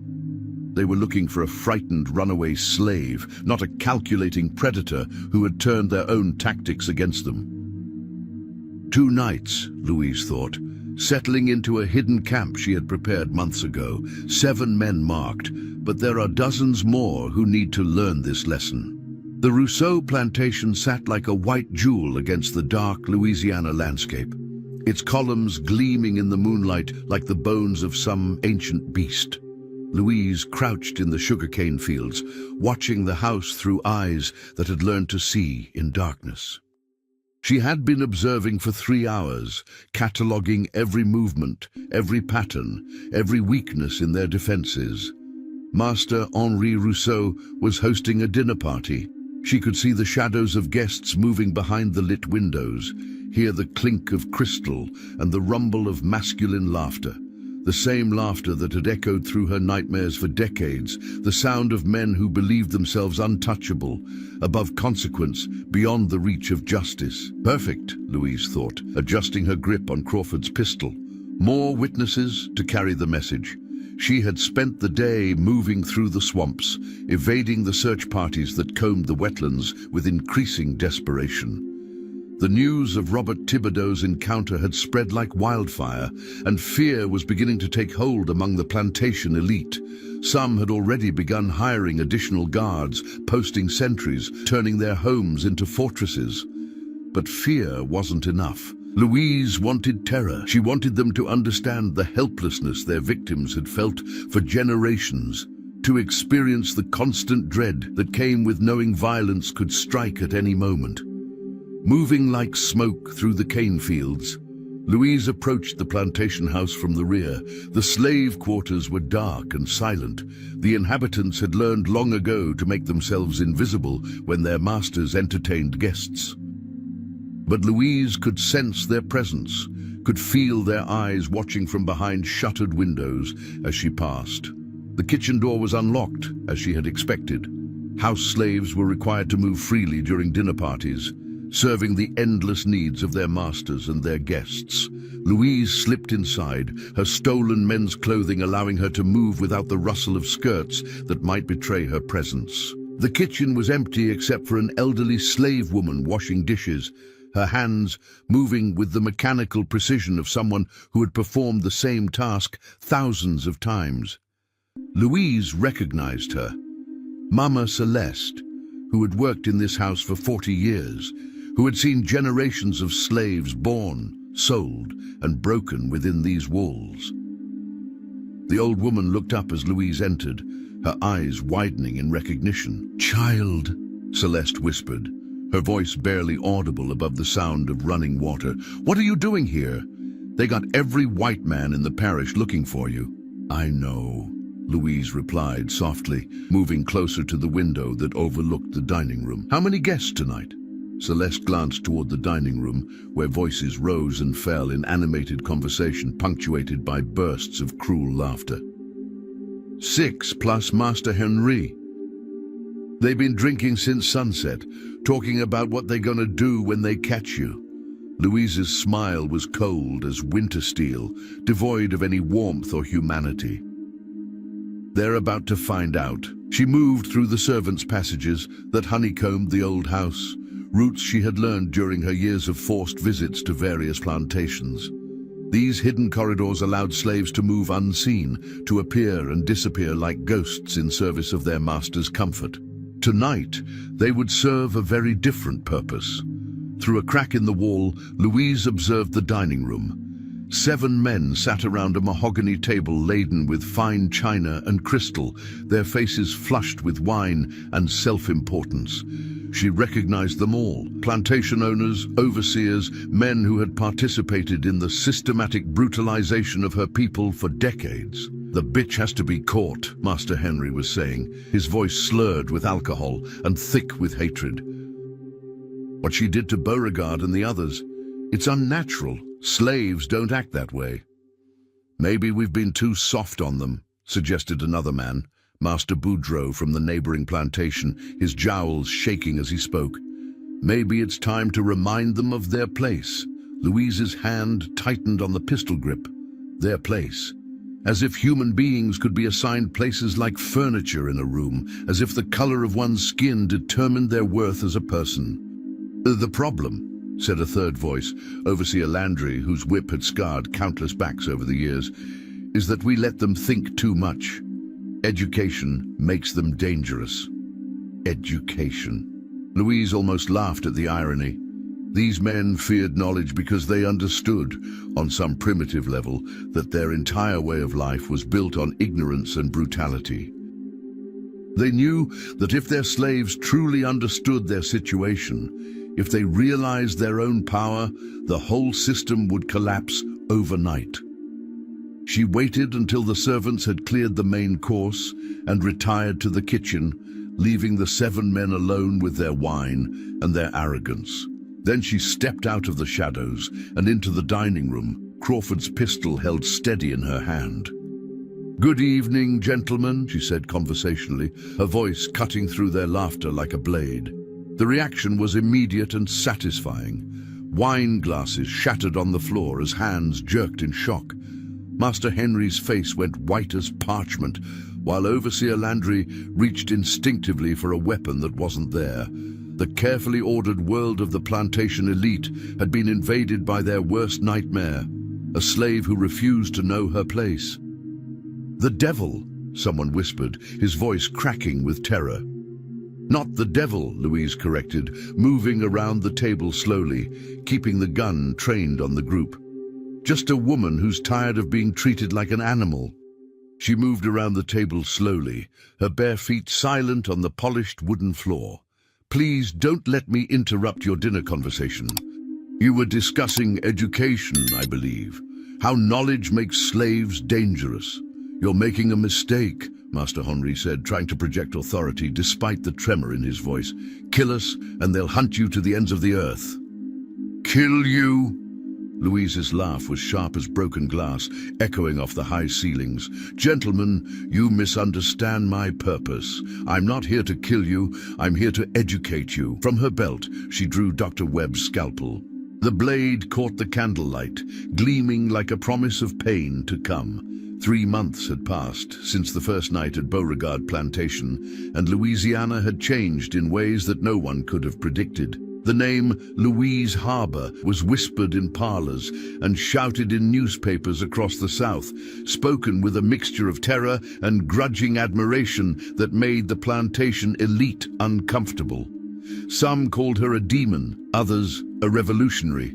They were looking for a frightened runaway slave, not a calculating predator who had turned their own tactics against them. 2 nights, Louise thought, settling into a hidden camp she had prepared months ago. 7 men marked, but there are dozens more who need to learn this lesson. The Rousseau plantation sat like a white jewel against the dark Louisiana landscape, its columns gleaming in the moonlight like the bones of some ancient beast. Louise crouched in the sugarcane fields, watching the house through eyes that had learned to see in darkness. She had been observing for 3 hours, cataloguing every movement, every pattern, every weakness in their defenses. Master Henri Rousseau was hosting a dinner party. She could see the shadows of guests moving behind the lit windows, hear the clink of crystal and the rumble of masculine laughter. The same laughter that had echoed through her nightmares for decades, the sound of men who believed themselves untouchable, above consequence, beyond the reach of justice. Perfect, Louise thought, adjusting her grip on Crawford's pistol. More witnesses to carry the message. She had spent the day moving through the swamps, evading the search parties that combed the wetlands with increasing desperation. The news of Robert Thibodeau's encounter had spread like wildfire, and fear was beginning to take hold among the plantation elite. Some had already begun hiring additional guards, posting sentries, turning their homes into fortresses. But fear wasn't enough. Louise wanted terror. She wanted them to understand the helplessness their victims had felt for generations, to experience the constant dread that came with knowing violence could strike at any moment. Moving like smoke through the cane fields, Louise approached the plantation house from the rear. The slave quarters were dark and silent. The inhabitants had learned long ago to make themselves invisible when their masters entertained guests. But Louise could sense their presence, could feel their eyes watching from behind shuttered windows as she passed. The kitchen door was unlocked, as she had expected. House slaves were required to move freely during dinner parties, serving the endless needs of their masters and their guests. Louise slipped inside, her stolen men's clothing allowing her to move without the rustle of skirts that might betray her presence. The kitchen was empty except for an elderly slave woman washing dishes, her hands moving with the mechanical precision of someone who had performed the same task thousands of times. Louise recognized her. Mama Celeste, who had worked in this house for 40 years, who had seen generations of slaves born, sold, and broken within these walls. The old woman looked up as Louise entered, her eyes widening in recognition. "Child," Celeste whispered, her voice barely audible above the sound of running water. "What are you doing here? They got every white man in the parish looking for you." "I know," Louise replied softly, moving closer to the window that overlooked the dining room. "How many guests tonight?" Celeste glanced toward the dining room, where voices rose and fell in animated conversation punctuated by bursts of cruel laughter. "6 plus Master Henry. They've been drinking since sunset, talking about what they're gonna do when they catch you." Louise's smile was cold as winter steel, devoid of any warmth or humanity. "They're about to find out." She moved through the servants' passages that honeycombed the old house, routes she had learned during her years of forced visits to various plantations. These hidden corridors allowed slaves to move unseen, to appear and disappear like ghosts in service of their master's comfort. Tonight, they would serve a very different purpose. Through a crack in the wall, Louise observed the dining room. 7 men sat around a mahogany table laden with fine china and crystal, their faces flushed with wine and self-importance. She recognized them all: plantation owners, overseers, men who had participated in the systematic brutalization of her people for decades. "The bitch has to be caught," Master Henry was saying, his voice slurred with alcohol and thick with hatred. "What she did to Beauregard and the others, it's unnatural. Slaves don't act that way." "Maybe we've been too soft on them," suggested another man, Master Boudreau from the neighboring plantation, his jowls shaking as he spoke. "Maybe it's time to remind them of their place." Louise's hand tightened on the pistol grip. Their place. As if human beings could be assigned places like furniture in a room, as if the color of one's skin determined their worth as a person. "The problem," said a third voice, Overseer Landry, whose whip had scarred countless backs over the years, "is that we let them think too much. Education makes them dangerous." Education. Louise almost laughed at the irony. These men feared knowledge because they understood, on some primitive level, that their entire way of life was built on ignorance and brutality. They knew that if their slaves truly understood their situation, if they realized their own power, the whole system would collapse overnight. She waited until the servants had cleared the main course and retired to the kitchen, leaving the 7 men alone with their wine and their arrogance. Then she stepped out of the shadows and into the dining room, Crawford's pistol held steady in her hand. "Good evening, gentlemen," she said conversationally, her voice cutting through their laughter like a blade. The reaction was immediate and satisfying. Wine glasses shattered on the floor as hands jerked in shock. Master Henry's face went white as parchment, while Overseer Landry reached instinctively for a weapon that wasn't there. The carefully ordered world of the plantation elite had been invaded by their worst nightmare, a slave who refused to know her place. "The devil," someone whispered, his voice cracking with terror. "Not the devil," Louise corrected, moving around the table slowly, keeping the gun trained on the group. "Just a woman who's tired of being treated like an animal." She moved around the table slowly, her bare feet silent on the polished wooden floor. "Please don't let me interrupt your dinner conversation. You were discussing education, I believe. How knowledge makes slaves dangerous. You're making a mistake," Master Henry said, trying to project authority despite the tremor in his voice. "Kill us, and they'll hunt you to the ends of the earth." "Kill you?" Louise's laugh was sharp as broken glass, echoing off the high ceilings. "Gentlemen, you misunderstand my purpose. I'm not here to kill you, I'm here to educate you." From her belt, she drew Dr. Webb's scalpel. The blade caught the candlelight, gleaming like a promise of pain to come. 3 months had passed since the first night at Beauregard Plantation, and Louisiana had changed in ways that no one could have predicted. The name Louise Harbour was whispered in parlours and shouted in newspapers across the South, spoken with a mixture of terror and grudging admiration that made the plantation elite uncomfortable. Some called her a demon, others a revolutionary.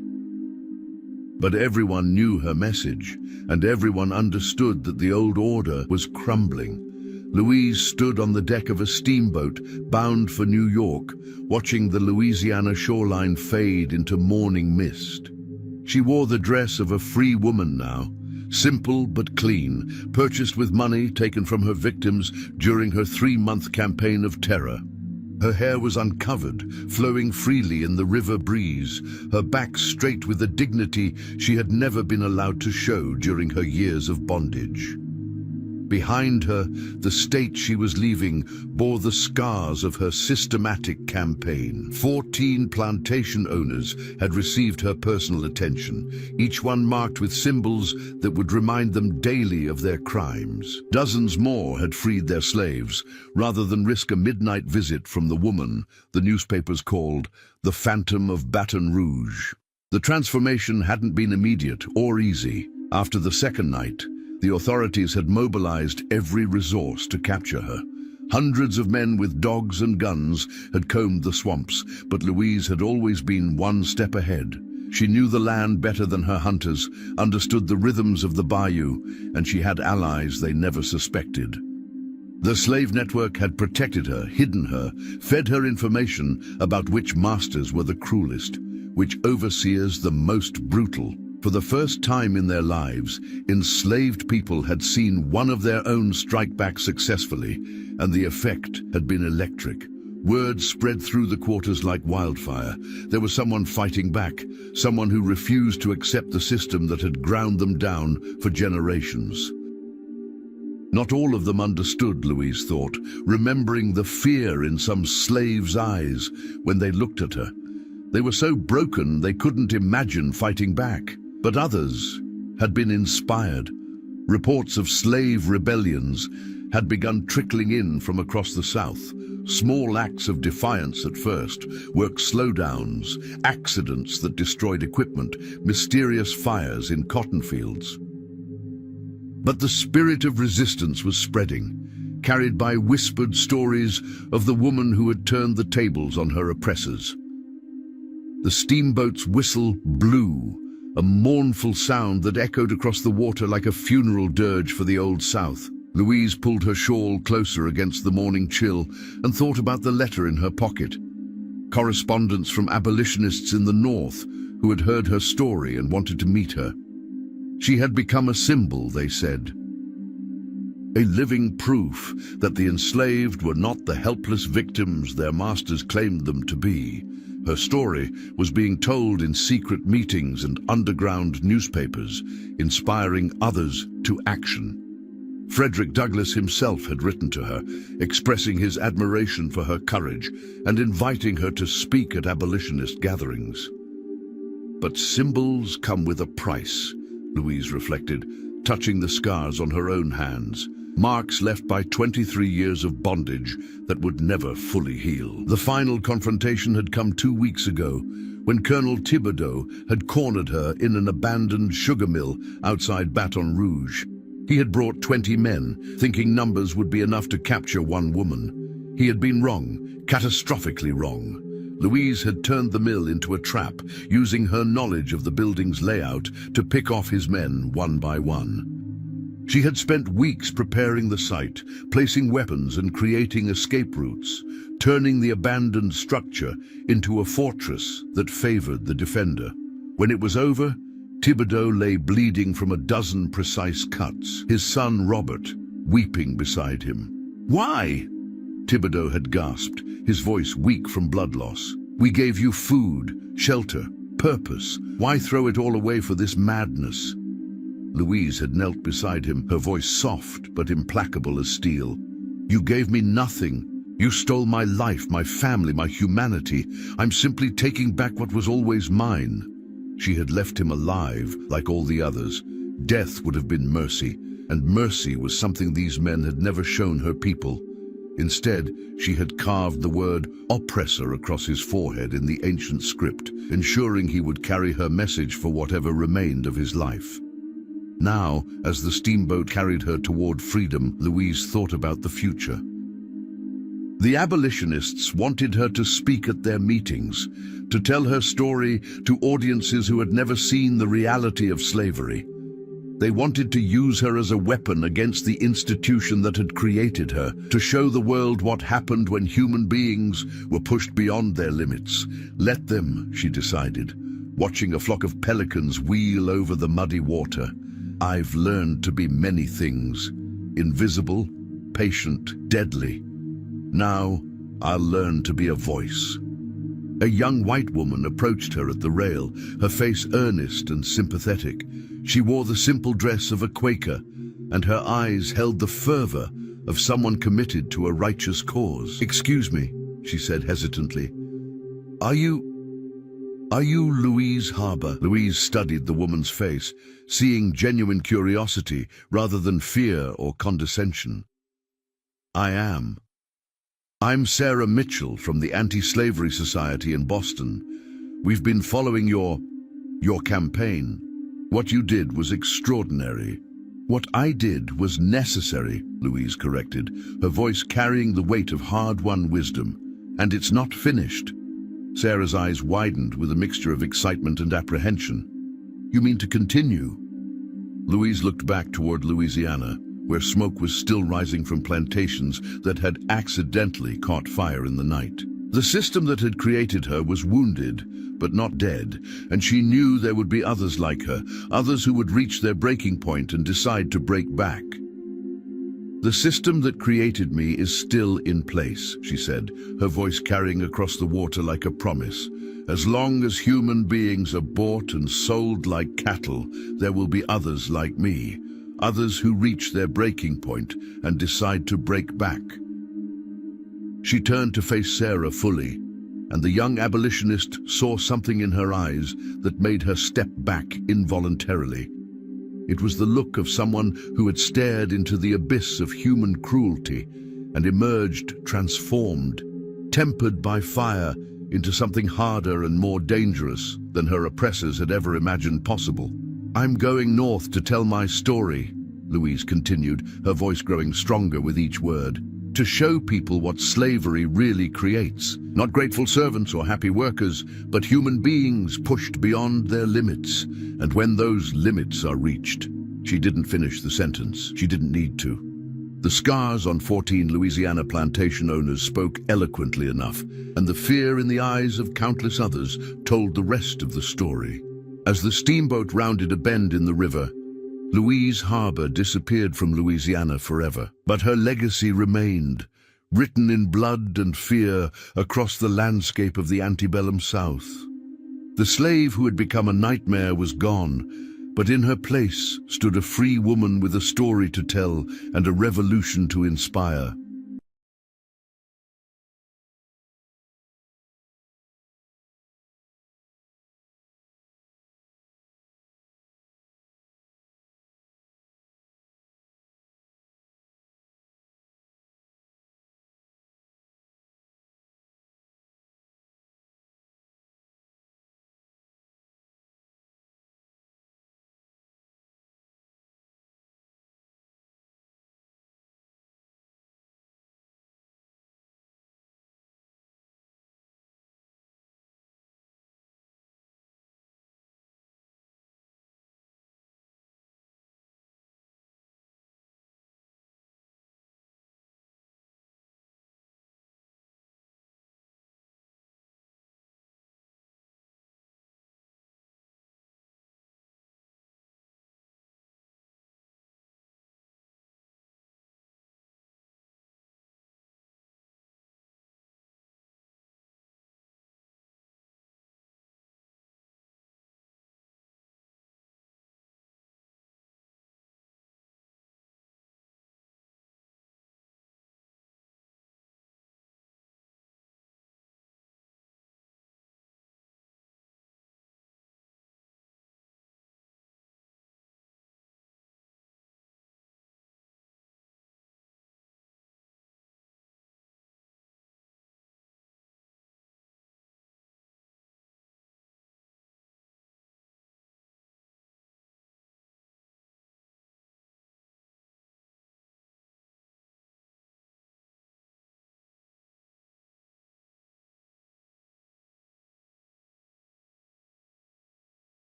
But everyone knew her message, and everyone understood that the old order was crumbling. Louise stood on the deck of a steamboat bound for New York, watching the Louisiana shoreline fade into morning mist. She wore the dress of a free woman now, simple but clean, purchased with money taken from her victims during her 3-month campaign of terror. Her hair was uncovered, flowing freely in the river breeze, her back straight with a dignity she had never been allowed to show during her years of bondage. Behind her, the state she was leaving bore the scars of her systematic campaign. 14 plantation owners had received her personal attention, each one marked with symbols that would remind them daily of their crimes. Dozens more had freed their slaves, rather than risk a midnight visit from the woman the newspapers called the Phantom of Baton Rouge. The transformation hadn't been immediate or easy. After the second night, the authorities had mobilized every resource to capture her. Hundreds of men with dogs and guns had combed the swamps, but Louise had always been one step ahead. She knew the land better than her hunters, understood the rhythms of the bayou, and she had allies they never suspected. The slave network had protected her, hidden her, fed her information about which masters were the cruelest, which overseers the most brutal. For the first time in their lives, enslaved people had seen one of their own strike back successfully, and the effect had been electric. Word spread through the quarters like wildfire. There was someone fighting back, someone who refused to accept the system that had ground them down for generations. Not all of them understood, Louise thought, remembering the fear in some slave's eyes when they looked at her. They were so broken they couldn't imagine fighting back. But others had been inspired. Reports of slave rebellions had begun trickling in from across the South. Small acts of defiance at first, work slowdowns, accidents that destroyed equipment, mysterious fires in cotton fields. But the spirit of resistance was spreading, carried by whispered stories of the woman who had turned the tables on her oppressors. The steamboat's whistle blew, a mournful sound that echoed across the water like a funeral dirge for the Old South. Louise pulled her shawl closer against the morning chill and thought about the letter in her pocket. Correspondence from abolitionists in the North who had heard her story and wanted to meet her. She had become a symbol, they said. A living proof that the enslaved were not the helpless victims their masters claimed them to be. Her story was being told in secret meetings and underground newspapers, inspiring others to action. Frederick Douglass himself had written to her, expressing his admiration for her courage and inviting her to speak at abolitionist gatherings. But symbols come with a price, Louise reflected, touching the scars on her own hands. Marks left by 23 years of bondage that would never fully heal. The final confrontation had come 2 weeks ago, when Colonel Thibodeau had cornered her in an abandoned sugar mill outside Baton Rouge. He had brought 20 men, thinking numbers would be enough to capture one woman. He had been wrong, catastrophically wrong. Louise had turned the mill into a trap, using her knowledge of the building's layout to pick off his men one by one. She had spent weeks preparing the site, placing weapons and creating escape routes, turning the abandoned structure into a fortress that favored the defender. When it was over, Thibodeau lay bleeding from a dozen precise cuts, his son Robert weeping beside him. "Why?" Thibodeau had gasped, his voice weak from blood loss. "We gave you food, shelter, purpose. Why throw it all away for this madness?" Louise had knelt beside him, her voice soft but implacable as steel. "You gave me nothing. You stole my life, my family, my humanity. I'm simply taking back what was always mine." She had left him alive, like all the others. Death would have been mercy, and mercy was something these men had never shown her people. Instead, she had carved the word oppressor across his forehead in the ancient script, ensuring he would carry her message for whatever remained of his life. Now, as the steamboat carried her toward freedom, Louise thought about the future. The abolitionists wanted her to speak at their meetings, to tell her story to audiences who had never seen the reality of slavery. They wanted to use her as a weapon against the institution that had created her, to show the world what happened when human beings were pushed beyond their limits. Let them, she decided, watching a flock of pelicans wheel over the muddy water. I've learned to be many things: invisible, patient, deadly. Now I'll learn to be a voice. A young white woman approached her at the rail, her face earnest and sympathetic. She wore the simple dress of a Quaker, and her eyes held the fervor of someone committed to a righteous cause. "Excuse me," she said hesitantly. Are you Louise Harbour?" Louise studied the woman's face, seeing genuine curiosity rather than fear or condescension. "I am. I'm Sarah Mitchell from the Anti-Slavery Society in Boston. We've been following your campaign. What you did was extraordinary." "What I did was necessary," Louise corrected, her voice carrying the weight of hard-won wisdom. "And it's not finished." Sarah's eyes widened with a mixture of excitement and apprehension. "You mean to continue?" Louise looked back toward Louisiana, where smoke was still rising from plantations that had accidentally caught fire in the night. The system that had created her was wounded, but not dead, and she knew there would be others like her, others who would reach their breaking point and decide to break back. "The system that created me is still in place," she said, her voice carrying across the water like a promise. "As long as human beings are bought and sold like cattle, there will be others like me, others who reach their breaking point and decide to break back." She turned to face Sarah fully, and the young abolitionist saw something in her eyes that made her step back involuntarily. It was the look of someone who had stared into the abyss of human cruelty and emerged transformed, tempered by fire into something harder and more dangerous than her oppressors had ever imagined possible. "I'm going north to tell my story," Louise continued, her voice growing stronger with each word, "to show people what slavery really creates. Not grateful servants or happy workers, but human beings pushed beyond their limits. And when those limits are reached..." She didn't finish the sentence. She didn't need to. The scars on 14 Louisiana plantation owners spoke eloquently enough, and the fear in the eyes of countless others told the rest of the story. As the steamboat rounded a bend in the river, Louise Harbour disappeared from Louisiana forever. But her legacy remained, written in blood and fear across the landscape of the antebellum South. The slave who had become a nightmare was gone, but in her place stood a free woman with a story to tell and a revolution to inspire.